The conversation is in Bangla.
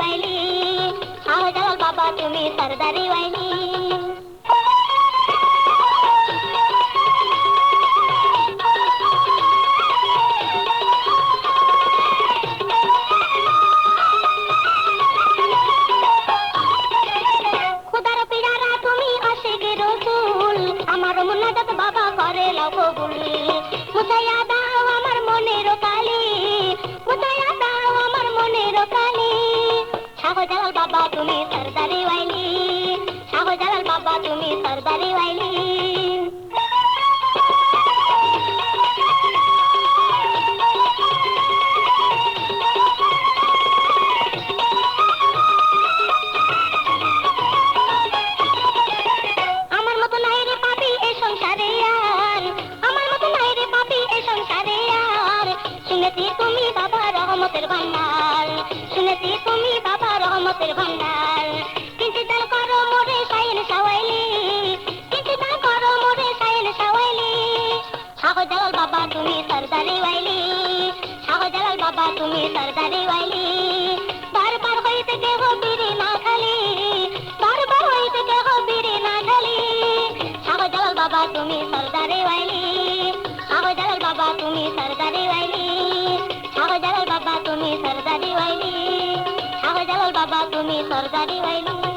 वाली, शाहजलाल बाबा तुम्ही सरदारी वाली। खुदार पिरारा तुम्ही आशिक रसूल, আমার মুনাজাত বাবা করে লাও কবুল। মুছাইয়া দাও আমার মনের কালি, মুছাইয়া দাও আমার মনের কালি। শাহজালাল বাবা তুমি সরদারি ওয়াইলি, শাহজালাল বাবা তুমি সরদারি ওয়াইলি। আমার মতো নাই রে পাপি এই সংসারে আর, আমার মতো নাই রে পাপি এই সংসারে আর। শুনেছি তুমি বাবা রহমতের ভান্ডার, শুনেছি তুমি বাবা রহমতের ভান্ডার। কিন্তু দান করো মোরে সাইন সাওয়াইলি, কিন্তু দান করো মোরে সাইন সাওয়াইলি। শাহজালাল বাবা তুমি সরদারি ওয়াইলি, শাহজালাল বাবা তুমি সরদারি ওয়াইলি। বারবার হইতে কেহ বিরি না খালি, বারবার হইতে কেহ বিরি না খালি। শাহজালাল বাবা তুমি সরদারি ওয়াইলি, শাহজালাল বাবা তুমি সরদারি ওয়াইলি, শাহজালাল বাবা তুমি সরদারি ওয়াইলি, শাহজালাল বাবা তুমি সরদারি ওয়াইলি।